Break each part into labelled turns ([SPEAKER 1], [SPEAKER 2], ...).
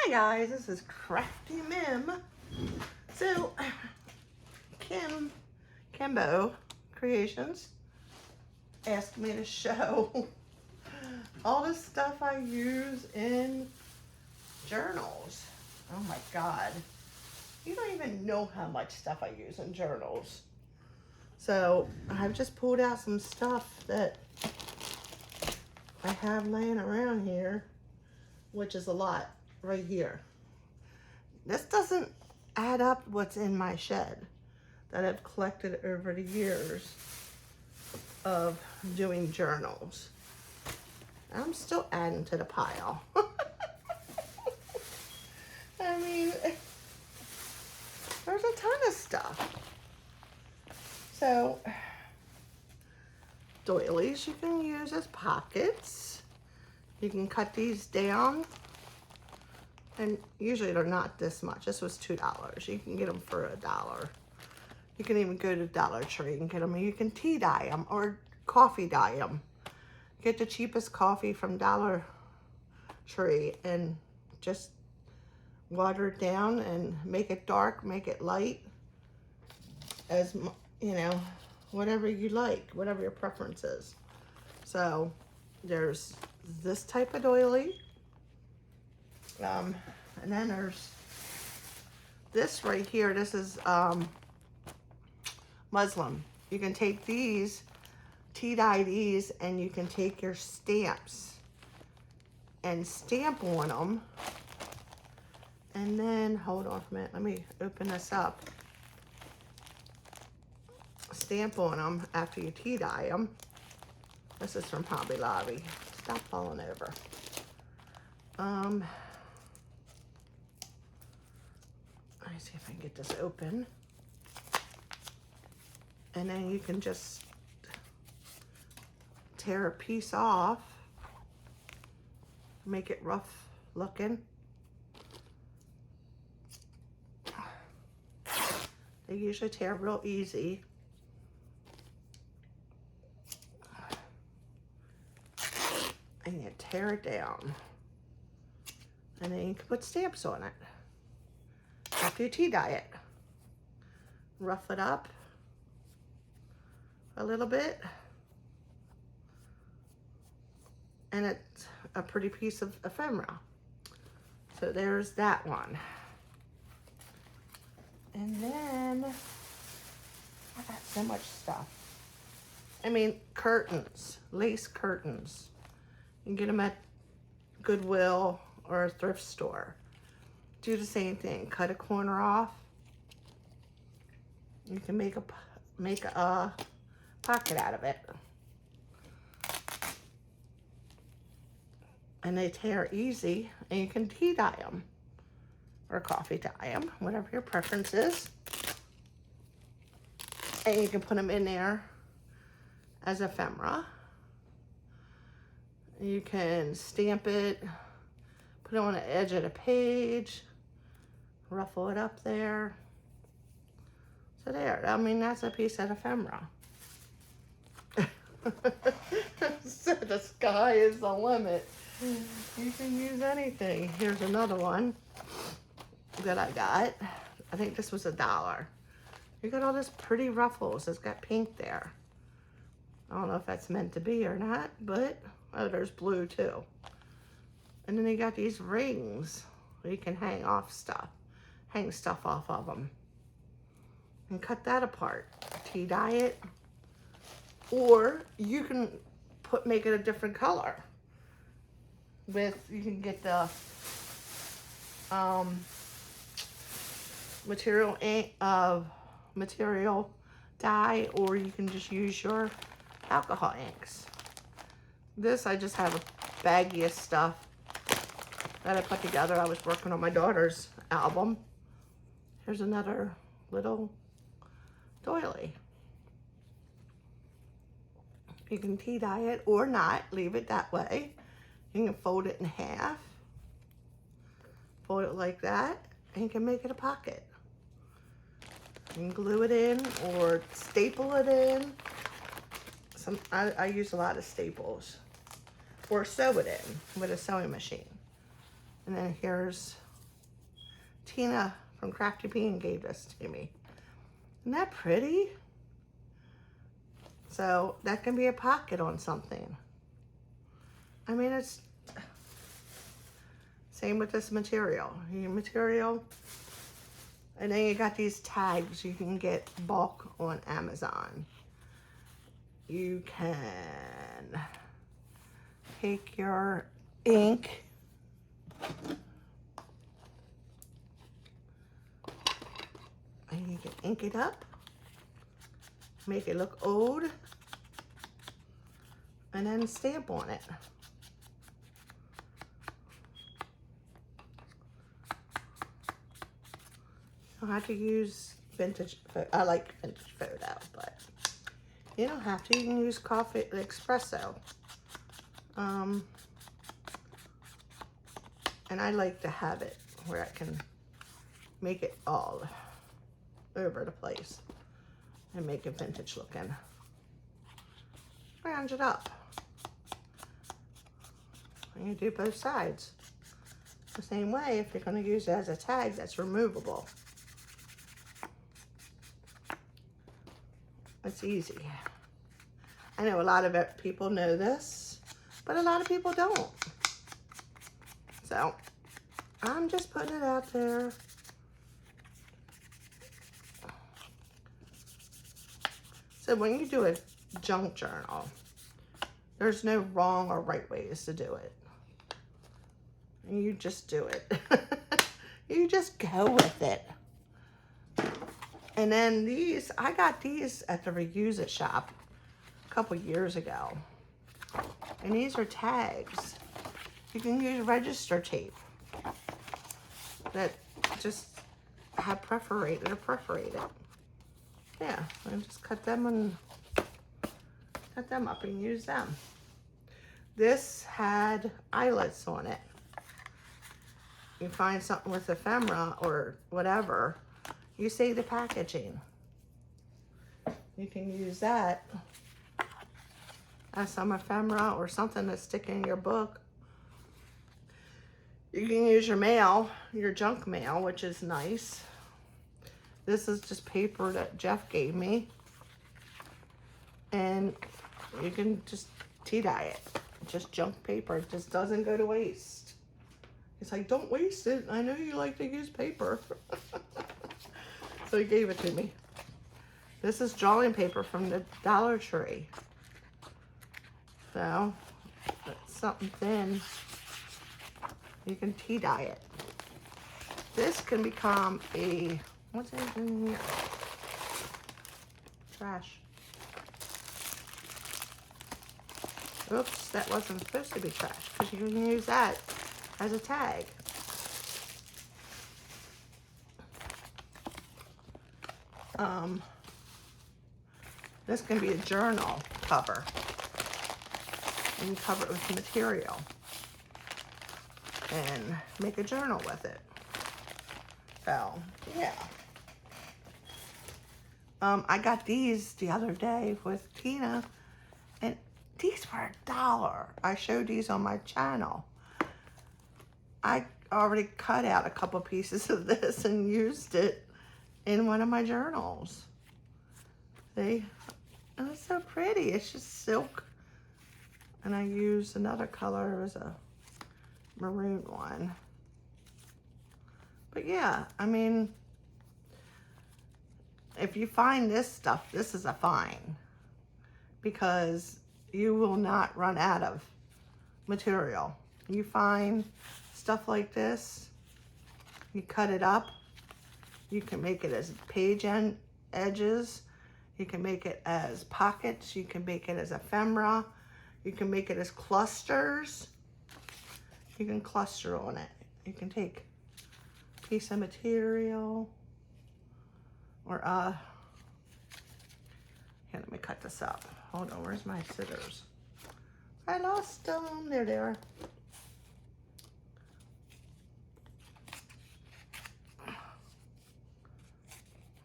[SPEAKER 1] Hi guys, this is Crafty Mim. So, Kimbo Creations asked me to show all the stuff I use in journals. Oh my God. You don't even know how much stuff I use in journals. So, I've just pulled out some stuff that I have laying around here, which is a lot right here. This doesn't add up what's in my shed that I've collected over the years of doing journals. I'm still adding to the pile. I mean, there's a ton of stuff. So, doilies you can use as pockets. You can cut these down. And usually they're not this much. This was $2. You can get them for $1. You can even go to Dollar Tree and get them. You can tea dye them or coffee dye them. Get the cheapest coffee from Dollar Tree and just water it down and make it dark, make it light, as you know, whatever you like, whatever your preference is. So there's this type of doily. And then there's this right here. This is Muslim. You can take these, tea dye these, and you can take your stamps and stamp on them. And then, hold on a minute, let me open this up. Stamp on them after you tea dye them. This is from Hobby Lobby. Stop falling over. Let me see if I can get this open. And then you can just tear a piece off, make it rough looking. They usually tear real easy. And you tear it down. And then you can put stamps on it. After you tea dye it. Rough it up a little bit. And it's a pretty piece of ephemera. So there's that one. And then I got so much stuff. I mean, curtains, lace curtains. You can get them at Goodwill or a thrift store. Do the same thing. Cut a corner off. You can make a pocket out of it. And they tear easy, and you can tea dye them or coffee dye them, whatever your preference is. And you can put them in there as ephemera. You can stamp it, put it on the edge of the page, ruffle it up there. So there, I mean, that's a piece of ephemera. So the sky is the limit. You can use anything. Here's another one that I got. I think this was $1. You got all this pretty ruffles. It's got pink there. I don't know if that's meant to be or not, but oh, there's blue too. And then they got these rings where you can hang stuff off of them. And cut that apart. Tea dye it. Or you can make it a different color. You can get the material dye, or you can just use your alcohol inks. This, I just have a baggie of stuff that I put together. I was working on my daughter's album. Here's another little doily. You can tea dye it or not, leave it that way. You can fold it in half, fold it like that, and you can make it a pocket. You can glue it in or staple it in. I use a lot of staples. Or sew it in with a sewing machine. And then here's Tina from Crafty Bean gave this to me. Isn't that pretty? So that can be a pocket on something. I mean, it's same with this material. Your material, and then you got these tags you can get bulk on Amazon. You can take your ink and you can ink it up, make it look old, and then stamp on it. You don't have to use vintage, I like vintage photo, but you don't have to. You can use coffee espresso. And I like to have it where I can make it all over the place and make it vintage looking. Round it up. And you do both sides. The same way if you're going to use it as a tag that's removable. It's easy. I know a lot of people know this, but a lot of people don't. So I'm just putting it out there. So when you do a junk journal, there's no wrong or right ways to do it. You just do it. You just go with it. And then these, I got these at the Reuse It shop a couple years ago. And these are tags. You can use register tape that just have perforated or perforated. Yeah, and just cut them up and use them. This had eyelets on it. You find something with ephemera or whatever, you save the packaging. You can use that as some ephemera or something to stick in your book. You can use your mail, your junk mail, which is nice. This is just paper that Jeff gave me. And you can just tea dye it. Just junk paper. It just doesn't go to waste. He's like, don't waste it. I know you like to use paper. So he gave it to me. This is drawing paper from the Dollar Tree. So, it's something thin. You can tea dye it. This can become a, what's in here? Trash. Oops, that wasn't supposed to be trash, because you can use that as a tag. This can be a journal cover. And you cover it with material and make a journal with it. So, yeah. I got these the other day with Tina, and these were $1. I showed these on my channel. I already cut out a couple pieces of this and used it in one of my journals. See? And it's so pretty. It's just silk. And I used another color. It was a maroon one. But yeah, I mean, if you find this stuff, this is a find. Because you will not run out of material. You find stuff like this, you cut it up, you can make it as page edges, you can make it as pockets, you can make it as ephemera, you can make it as clusters. You can cluster on it. You can take a piece of material or here, let me cut this up. Hold on, where's my scissors? I lost them. There they are.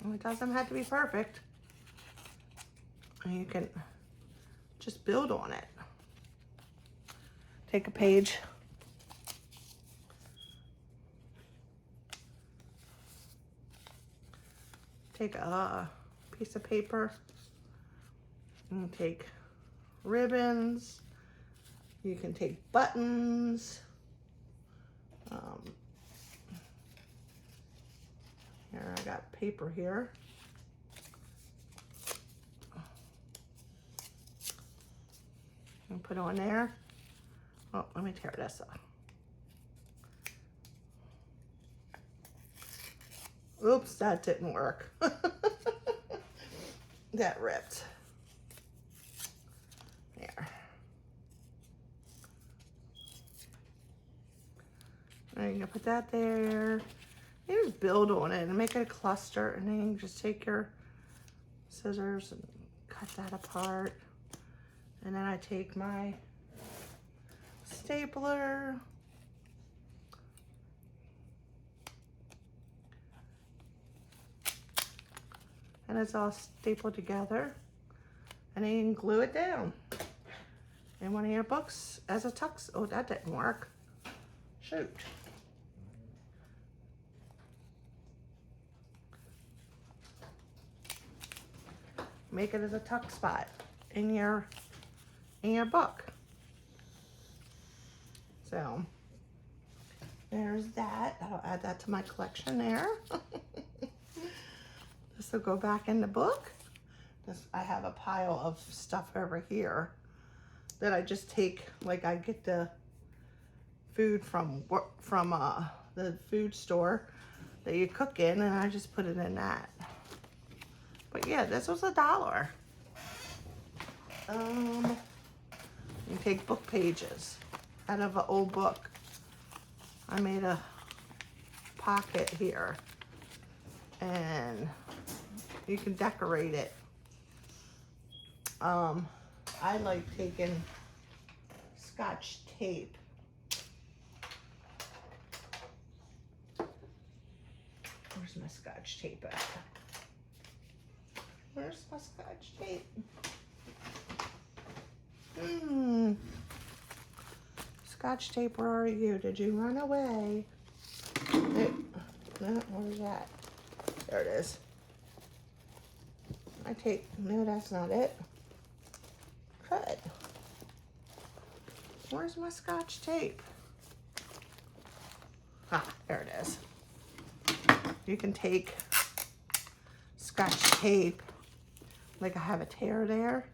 [SPEAKER 1] Well, it doesn't have to be perfect. And you can just build on it. Take a page. take a piece of paper and take ribbons. You can take buttons. Here, I got paper here. And put on there. Oh, let me tear this off. Oops, that didn't work. That ripped. There. Now you're gonna put that there. You just build on it and make it a cluster, and then you just take your scissors and cut that apart. And then I take my stapler, and it's all stapled together, and then you can glue it down in one of your books as a tux. Oh, that didn't work. Shoot. Make it as a tuck spot in your book. So there's that. I'll add that to my collection there. This will go back in the book. I have a pile of stuff over here that I just take, like I get the food from the food store that you cook in, and I just put it in that. But yeah, this was $1. You take book pages out of an old book. I made a pocket here, and you can decorate it. I like taking Scotch tape. Where's my Scotch tape at? Where's my Scotch tape? Scotch tape, where are you? Did you run away? No, where's that? There it is. No, that's not it. Crud. Where's my Scotch tape? Ah, there it is. You can take Scotch tape, like I have a tear there,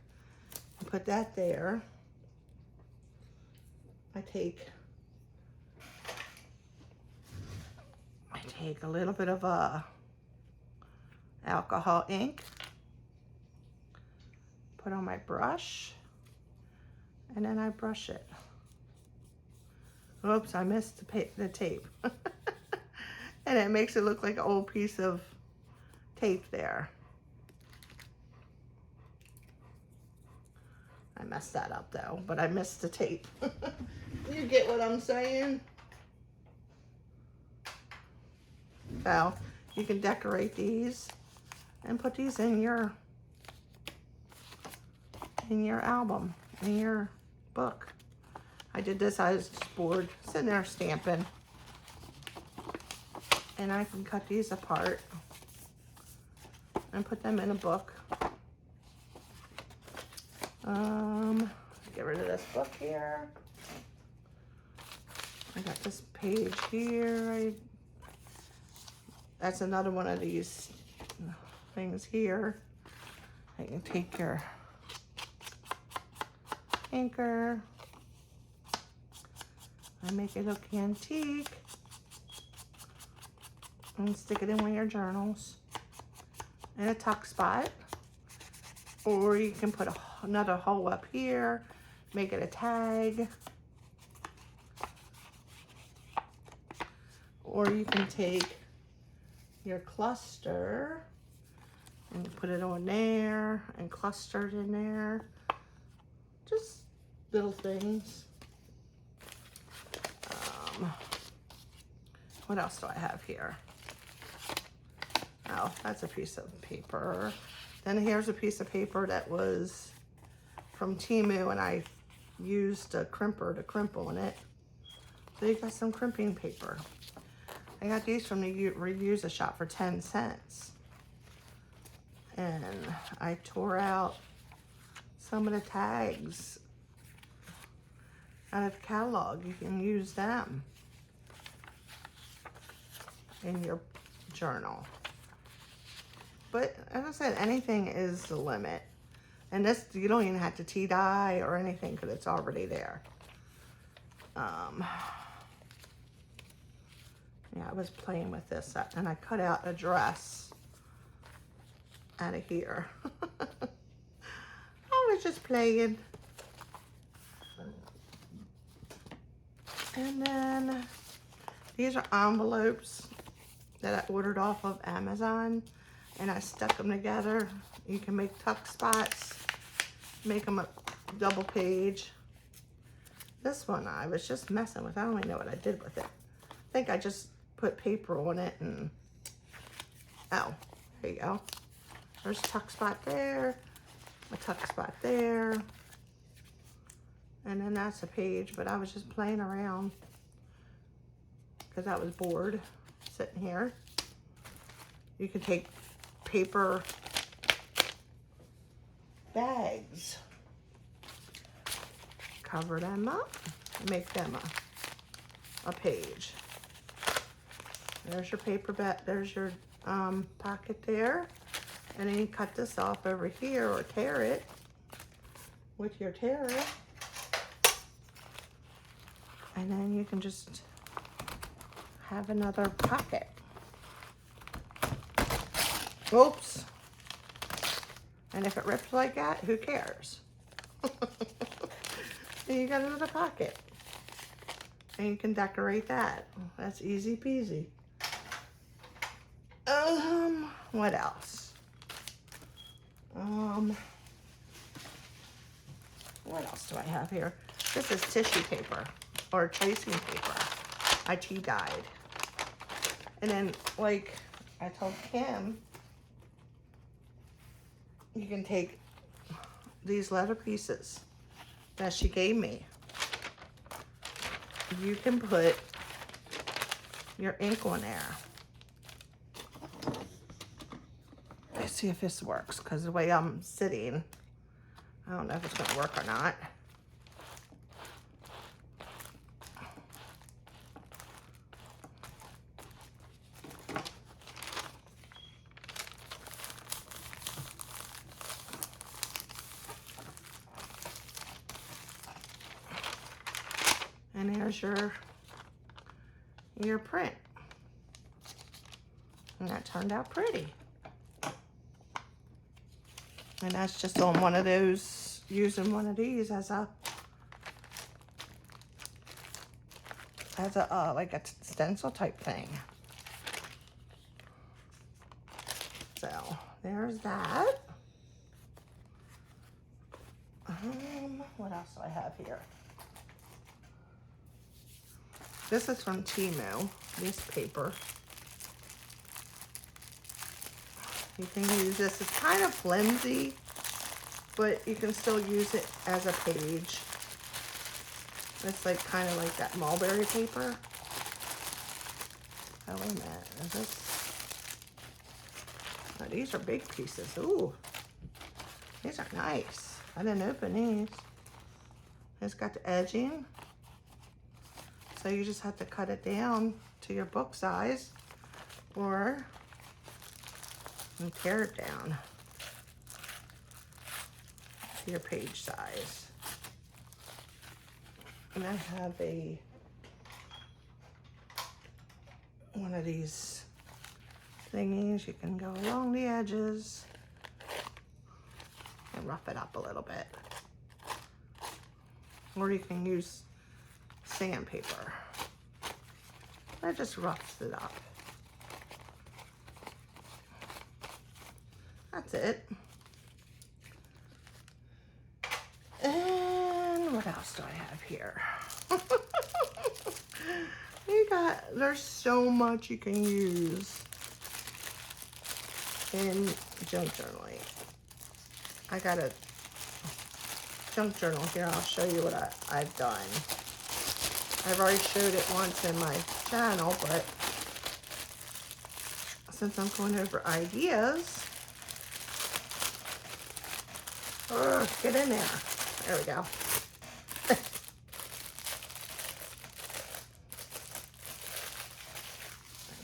[SPEAKER 1] and put that there. I take a little bit of alcohol ink, put on my brush, and then I brush it. Oops, I missed the tape. And it makes it look like an old piece of tape there. I messed that up though, but I missed the tape. You get what I'm saying? So you can decorate these and put these in your album, in your book. I did this. I was just bored, sitting there stamping, and I can cut these apart and put them in a book. Get rid of this book here. I got this page here. That's another one of these things here. I can take your anchor and make it look antique and stick it in one of your journals in a tuck spot. Or you can put another hole up here, make it a tag. Or you can take your cluster and put it on there and cluster it in there. Just little things. What else do I have here? Oh, that's a piece of paper. Then here's a piece of paper that was from Temu, and I used a crimper to crimp on it. So you got some crimping paper. I got these from the Reuse-A-Shop for 10 cents. And I tore out some of the tags out of the catalog. You can use them in your journal. But as I said, anything is the limit. And this, you don't even have to tea dye or anything because it's already there. Yeah, I was playing with this and I cut out a dress out of here. I was just playing. And then these are envelopes that I ordered off of Amazon, and I stuck them together. You can make tuck spots, make them a double page. This one I was just messing with. I don't even know what I did with it. I think I just put paper on it and, oh, there you go. There's a tuck spot there, a tuck spot there, and then that's a page, but I was just playing around because I was bored sitting here. You can take paper bags, cover them up, make them a page. There's your paper bag, there's your pocket there. And then you cut this off over here or tear it with your tear. And then you can just have another pocket. Oops. And if it rips like that, who cares? And you got another pocket. And you can decorate that. That's easy peasy. What else? What else do I have here? This is tissue paper or tracing paper. I tea dyed. And then, like I told Kim, you can take these leather pieces that she gave me. You can put your ink on there. Let's see if this works, because the way I'm sitting, I don't know if it's going to work or not. And there's your print. And that turned out pretty. And that's just on one of those, using one of these as a like a stencil type thing. So there's that. What else do I have here? This is from Temu, this paper. You can use this. It's kind of flimsy, but you can still use it as a page. It's like kind of like that mulberry paper. Oh, wait a minute. Is this? Oh, these are big pieces. Ooh, these are nice. I didn't open these. It's got the edging. So you just have to cut it down to your book size, or and tear it down to your page size. And I have one of these thingies. You can go along the edges and rough it up a little bit. Or you can use sandpaper. That just roughs it up. That's it. And what else do I have here? There's so much you can use in junk journaling. I got a junk journal here. I'll show you what I've done. I've already showed it once in my channel, but since I'm going over ideas, Get in there. There we go.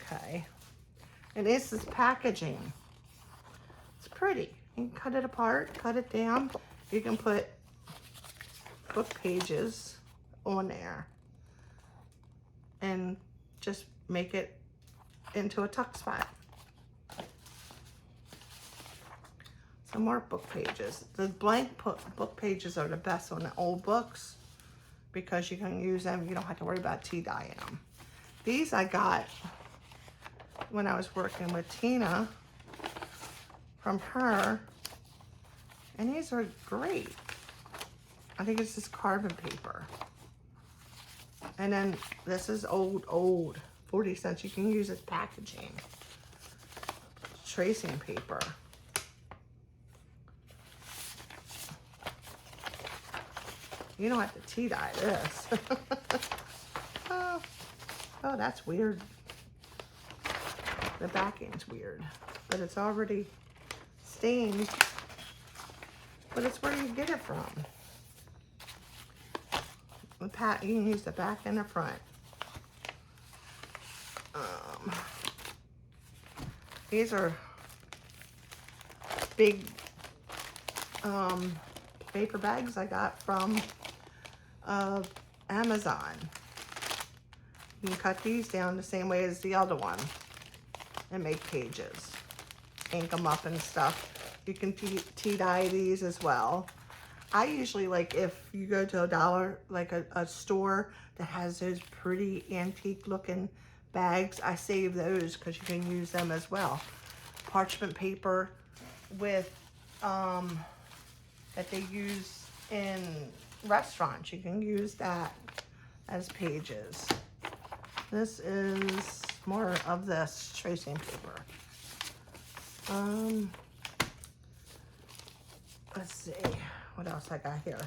[SPEAKER 1] Okay. And this is packaging. It's pretty. You can cut it apart, cut it down. You can put book pages on there and just make it into a tuck spot. Some more book pages. The blank book pages are the best on the old books because you can use them. You don't have to worry about tea dyeing them. These I got when I was working with Tina from her, and these are great. I think it's this carbon paper. And then this is old, 40 cents. You can use as packaging. Tracing paper. You don't have to tea dye this. Oh, that's weird. The backing's weird, but it's already stained. But it's where you get it from. You can use the back and the front. These are big paper bags I got from Amazon. You can cut these down the same way as the other one and make pages. Ink them up and stuff. You can tea dye these as well. I usually, like, if you go to a dollar, like a store that has those pretty antique looking bags, I save those because you can use them as well. Parchment paper with that they use in restaurants. You can use that as pages. This is more of this tracing paper. Let's see what else I got here.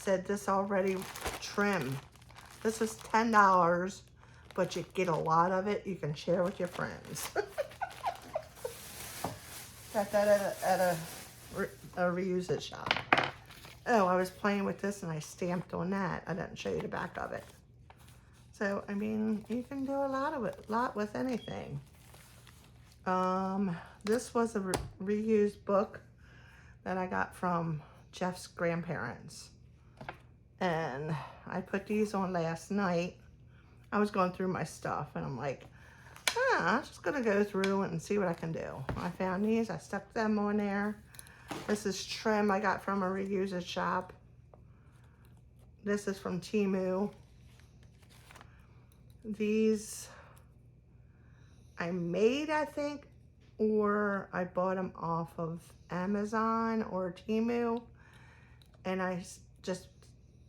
[SPEAKER 1] Said this already. Trim. This is $10, but you get a lot of it. You can share with your friends. Got that at a reuse it shop. Oh, I was playing with this and I stamped on that. I didn't show you the back of it. So, I mean, you can do a lot with anything. This was a reused book that I got from Jeff's grandparents. And I put these on last night. I was going through my stuff and I'm like, I'm just gonna go through and see what I can do. I found these, I stuck them on there. This is trim I got from a reuse it shop. This is from Temu. These I made, I think, or I bought them off of Amazon or Temu, and I just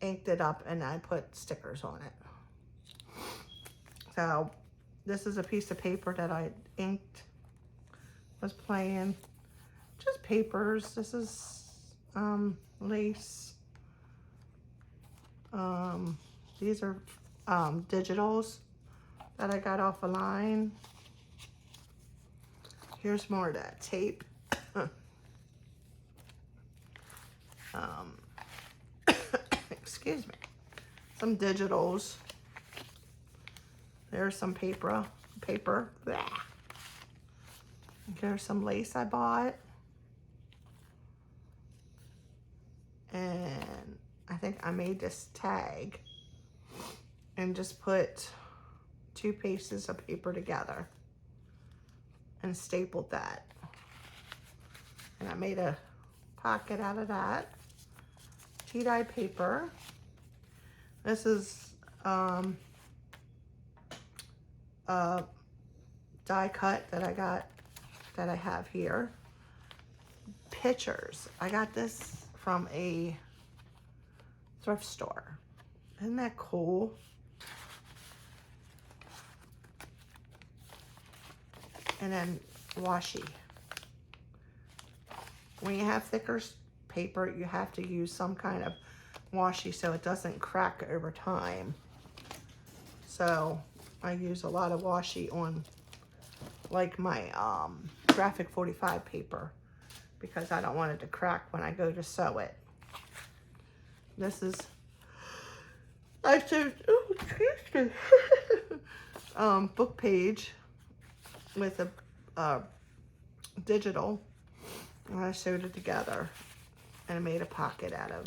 [SPEAKER 1] inked it up and I put stickers on it. So this is a piece of paper that I inked, was playing. Just papers. This is lace. These are digitals that I got off a line. Here's more of that tape. Excuse me. Some digitals. There's some paper. Blah. There's some lace I bought. And I think I made this tag and just put 2 pieces of paper together and stapled that. And I made a pocket out of that. Tea dye paper. This is die cut that I got, that I have here. Pictures. I got this from a thrift store. Isn't that cool? And then washi. When you have thicker paper, you have to use some kind of washi so it doesn't crack over time. So I use a lot of washi on like my graphic 45 paper because I don't want it to crack when I go to sew it. This is, I showed, oh, excuse me, book page with a digital, and I sewed it together and I made a pocket out of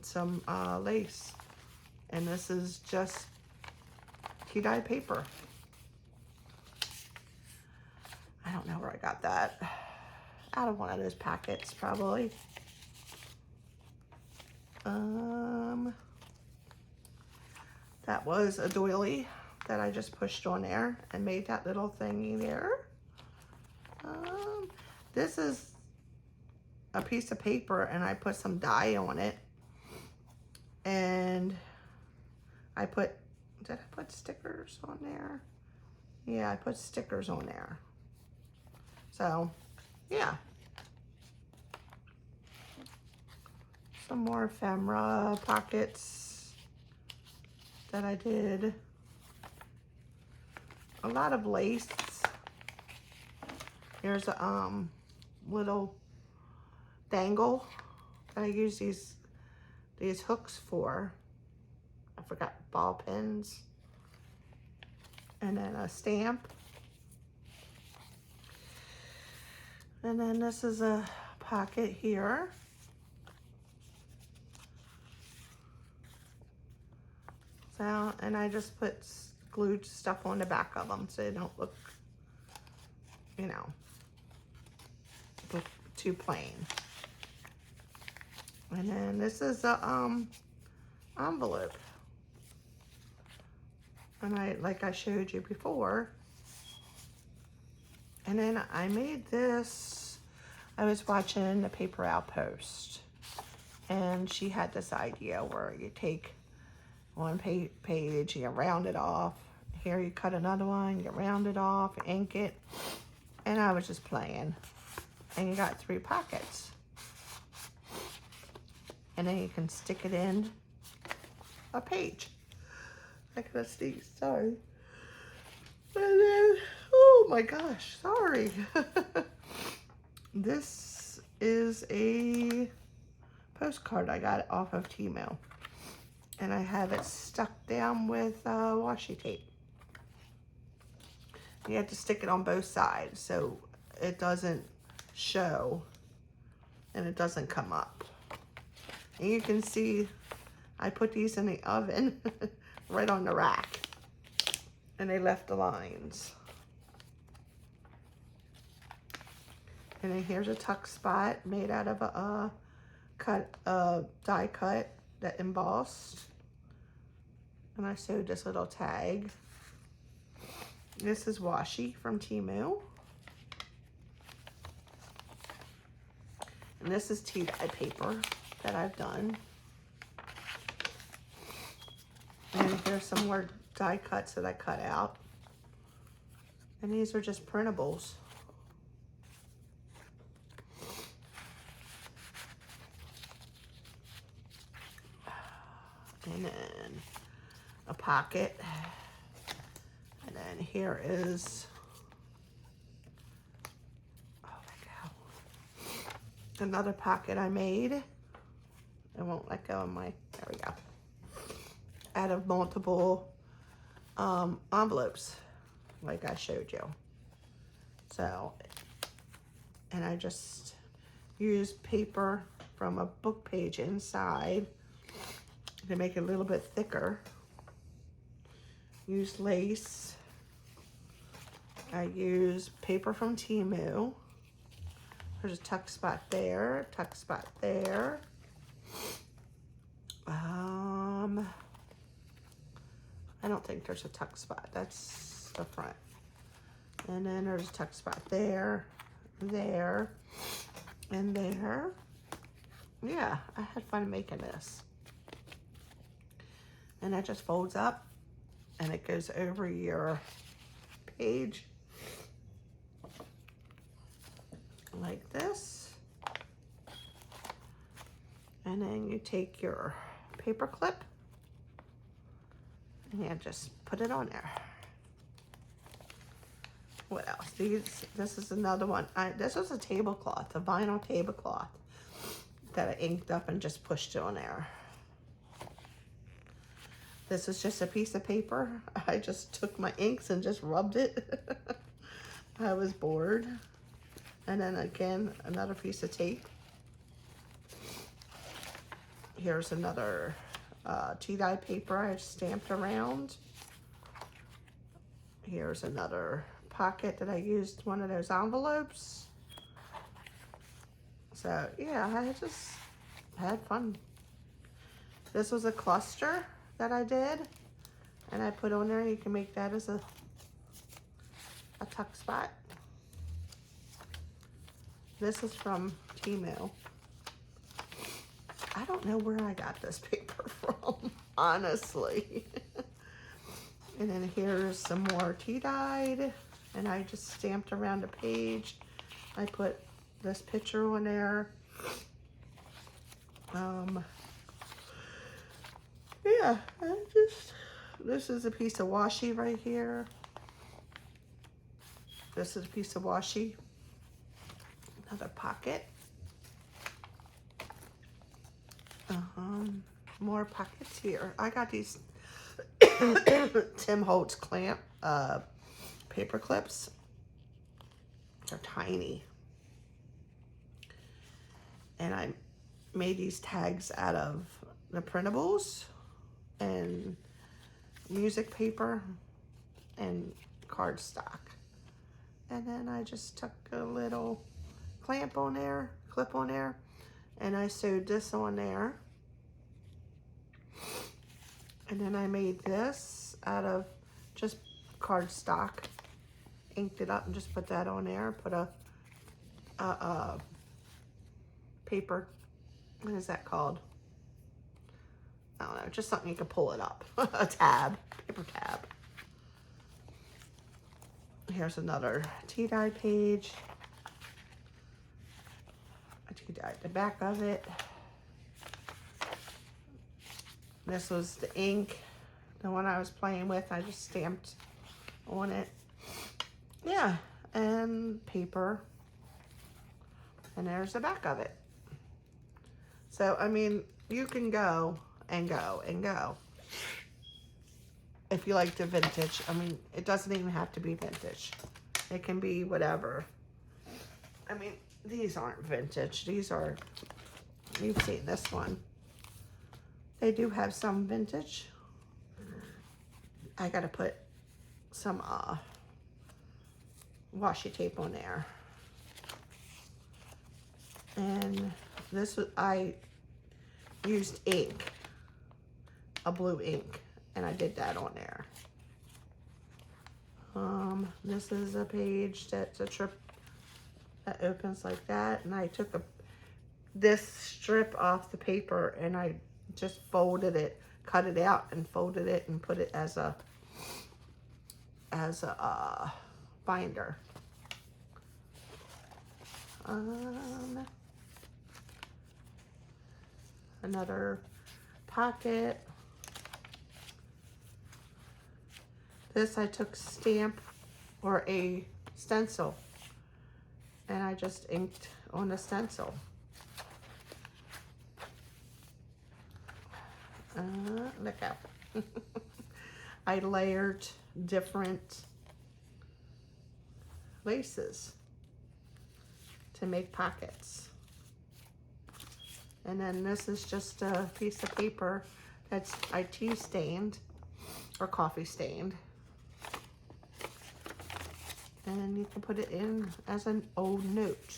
[SPEAKER 1] some lace. And this is just tea-dye paper. I don't know where I got that. Out of one of those packets, probably. That was a doily that I just pushed on there and made that little thingy there. This is a piece of paper and I put some dye on it. And I put, did I put stickers on there? Yeah, I put stickers on there. So, yeah. Some more ephemera pockets that I did. A lot of lace. Here's a little dangle that I use these hooks for. I forgot, ball pins. And then a stamp. And then this is a pocket here. So, and I just put glued stuff on the back of them so they don't look, you know, too plain. And then this is a envelope. And like I showed you before. And then I made this, I was watching the Paper Outpost, and she had this idea where you take one page, you round it off. Here you cut another one, you round it off, ink it. And I was just playing. And you got 3 pockets. And then you can stick it in a page. I gotta sneeze, sorry. And then, oh my gosh, sorry. This is a postcard I got off of Temu. And I have it stuck down with washi tape. You have to stick it on both sides so it doesn't show and it doesn't come up. And you can see I put these in the oven right on the rack. And they left the lines. And then here's a tuck spot made out of a die cut that embossed. And I sewed this little tag. This is washi from Temu. And this is tea-dye paper that I've done. And here's some more die cuts that I cut out. And these are just printables. And then a pocket. And then here is, oh my God, another pocket I made. I won't let go of my, there we go. Out of multiple envelopes, like I showed you. So, and I just used paper from a book page inside to make it a little bit thicker. Use lace. I use paper from Temu. There's a tuck spot there, tuck spot there. I don't think there's a tuck spot. That's the front. And then there's a tuck spot there, there, and there. Yeah, I had fun making this. And that just folds up and it goes over your page like this. And then you take your paper clip and you just put it on there. What else? This is another one. This was a tablecloth, a vinyl tablecloth that I inked up and just pushed on there. This is just a piece of paper. I just took my inks and just rubbed it. I was bored. And then again, another piece of tape. Here's another tea-dye paper I stamped around. Here's another pocket that I used one of those envelopes. So yeah, I just had fun. This was a cluster that I did, and I put on there. You can make that as a tuck spot. This is from Temu. I don't know where I got this paper from, honestly. And then here's some more tea-dyed, and I just stamped around a page. I put this picture on there. Yeah, this is a piece of washi right here. This is a piece of washi. Another pocket. More pockets here. I got these Tim Holtz clamp paper clips. They're tiny. And I made these tags out of the printables and music paper and cardstock. And then I just took a little clamp on there, clip on there, and I sewed this on there. And then I made this out of just cardstock, inked it up and just put that on there, put a paper, what is that called? I don't know, just something you can pull it up. A tab, paper tab. Here's another tea-dye page. I tea-dyed the back of it. This was the ink, the one I was playing with. I just stamped on it. Yeah, and paper. And there's the back of it. So, I mean, you can go and go and go. If you like the vintage, I mean, it doesn't even have to be vintage. It can be whatever. I mean, these aren't vintage. These are, you've seen this one. They do have some vintage. I gotta put some washi tape on there. And this was, I used ink, a blue ink, and I did that on there. This is a page that's a trip that opens like that, and I took this strip off the paper and I just folded it, cut it out and folded it and put it as a binder. Another pocket. This I took stamp or a stencil and I just inked on the stencil. Look out. I layered different laces to make pockets. And then this is just a piece of paper that's I tea stained or coffee stained. And you can put it in as an old note.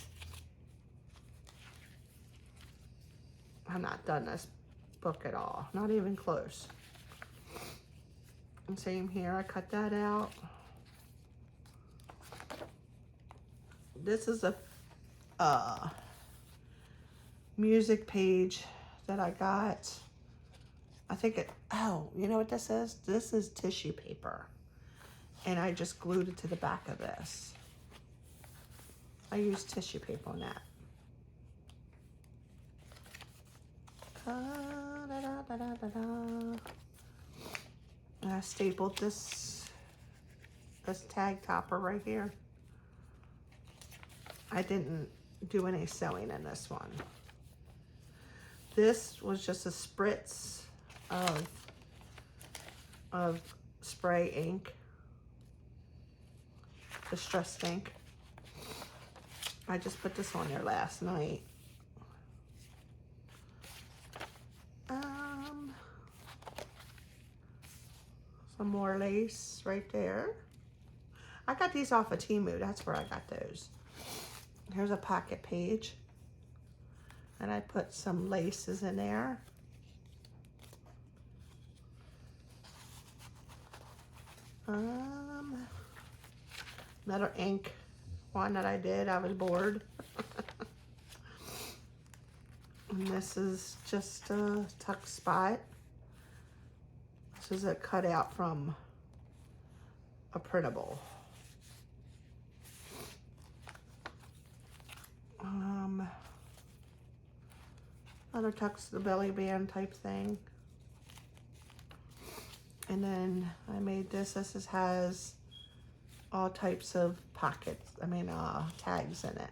[SPEAKER 1] I'm not done this book at all, not even close. And same here, I cut that out. This is a music page that I got. I think it, oh, you know what this is? This is tissue paper. And I just glued it to the back of this. I used tissue paper on that. I stapled this this tag topper right here. I didn't do any sewing in this one. This was just a spritz of spray ink, distressed ink. I just put this on there last night. Some more lace right there. I got these off of Temu. That's where I got those. Here's a pocket page. And I put some laces in there. Another ink one that I did. I was bored. And this is just a tuck spot. This is a cutout from a printable. Another tucks the belly band type thing. And then I made this. This has all types of pockets. Tags in it.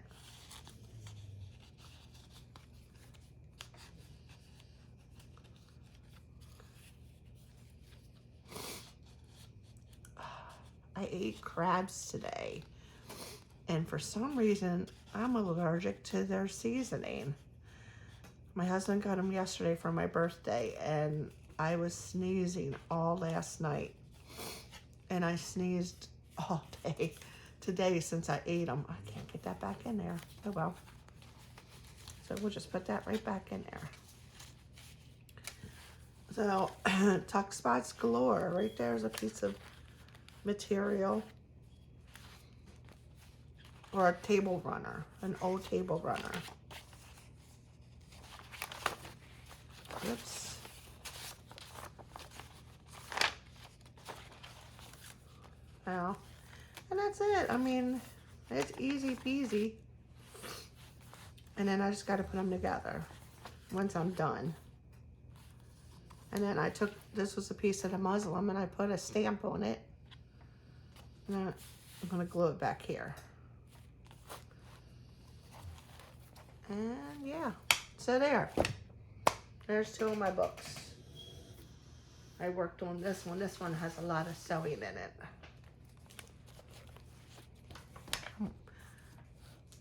[SPEAKER 1] I ate crabs today, and for some reason I'm allergic to their seasoning. My husband got them yesterday for my birthday, and I was sneezing all last night, and I sneezed all day today since I ate them. I can't get that back in there. Oh well. So we'll just put that right back in there. So tuck spots galore. Right there's a piece of material, or a table runner, an old table runner. Oops. Now, and that's it. I mean, it's easy peasy. And then I just got to put them together once I'm done. And then I took, this was a piece of the muslin, and I put a stamp on it. And I'm going to glue it back here. And yeah, so there's two of my books. I worked on this one. This one has a lot of sewing in it.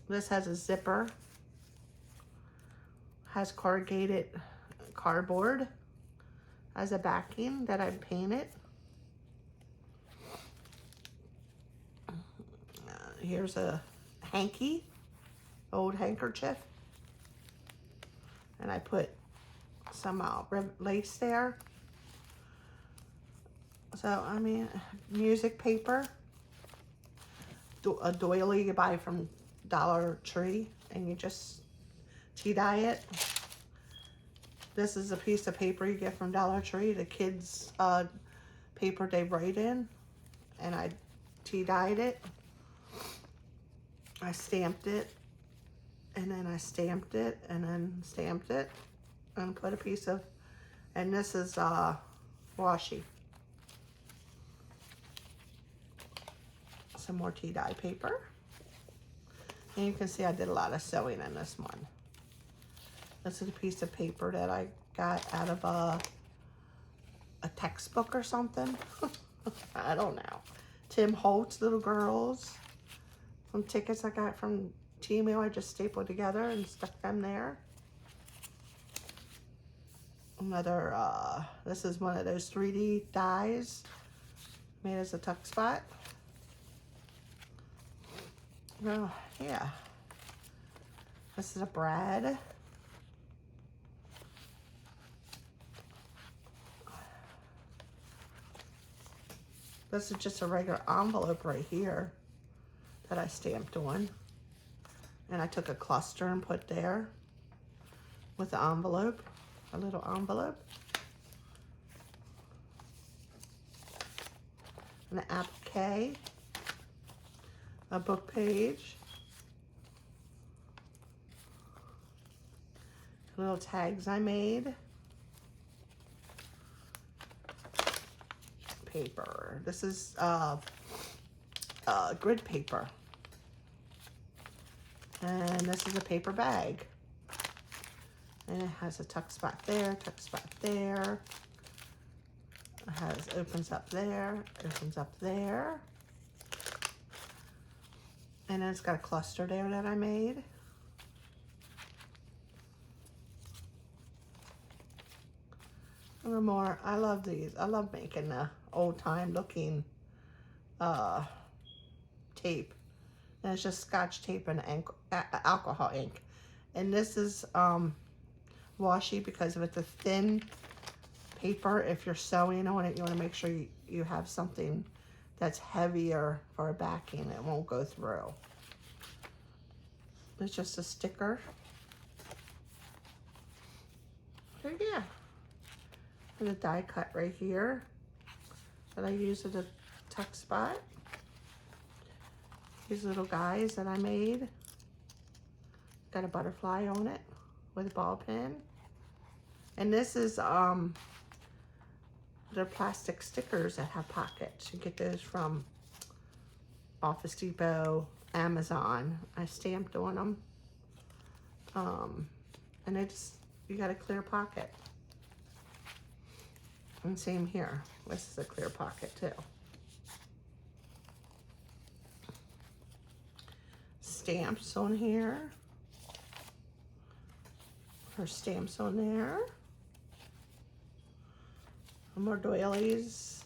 [SPEAKER 1] This has a zipper. Has corrugated cardboard as a backing that I painted. Here's a hanky, old handkerchief. And I put some lace there. So, I mean, music paper. A doily you buy from Dollar Tree, and you just tea-dye it. This is a piece of paper you get from Dollar Tree, the kids' paper they write in. And I tea-dyed it. I stamped it, and then I stamped it, and then stamped it, and put a piece of, and this is washi. Some more tea dye paper. And you can see I did a lot of sewing in this one. This is a piece of paper that I got out of a textbook or something. I don't know. Tim Holtz, Little Girls. Some tickets I got from Temu. I just stapled together and stuck them there. Another, this is one of those 3D dies made as a tuck spot. Oh, yeah. This is a brad. This is just a regular envelope right here that I stamped on. And I took a cluster and put there with the envelope, a little envelope. An applique, a book page, little tags I made, paper. This is grid paper. And this is a paper bag. And it has a tuck spot there, tuck spot there. It has, opens up there, opens up there. And then it's got a cluster there that I made. A little more, I love these. I love making the old time looking tape. And it's just Scotch tape and alcohol ink. And this is washi because if it's a thin paper, if you're sewing on it, you want to make sure you have something that's heavier for a backing. It won't go through. It's just a sticker. So yeah. And a die cut right here that I use at a tuck spot. These little guys that I made. Got a butterfly on it with a ball pin. And this is they're plastic stickers that have pockets. You get those from Office Depot, Amazon. I stamped on them. And they just, you got a clear pocket. And same here. This is a clear pocket too. Stamps on here. Her stamps on there. More doilies.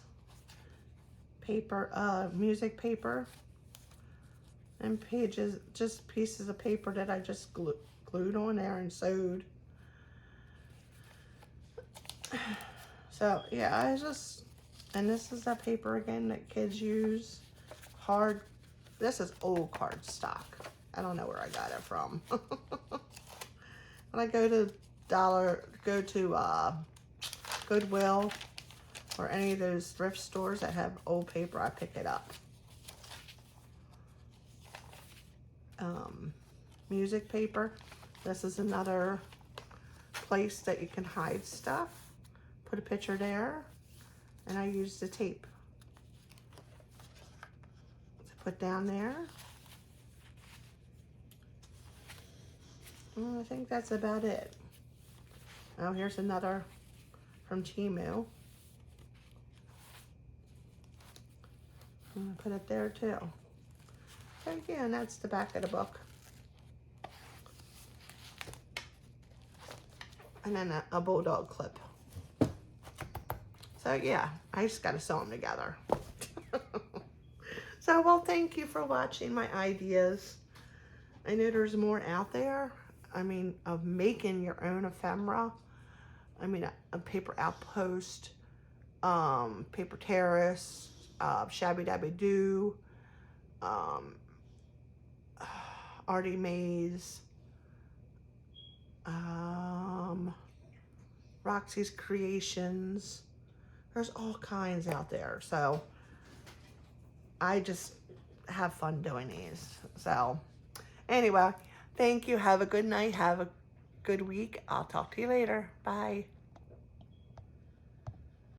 [SPEAKER 1] Paper, music paper. And pages, just pieces of paper that I just glued on there and sewed. So yeah, I just, and this is that paper again that kids use. Hard, this is old card stock. I don't know where I got it from. When I go to Goodwill or any of those thrift stores that have old paper, I pick it up. Music paper. This is another place that you can hide stuff. Put a picture there, and I use the tape to put down there. Well, I think that's about it. Oh, here's another from Temu. I'm gonna put it there too. So again, that's the back of the book. And then a bulldog clip. So yeah, I just gotta sew them together. So, well, thank you for watching my ideas. I know there's more out there. I mean, of making your own ephemera. I mean, a paper outpost, paper terrace, Shabby Dabby Doo, Artie Mays, Roxy's Creations. There's all kinds out there. So I just have fun doing these. So anyway, thank you. Have a good night. Have a good week. I'll talk to you later. Bye.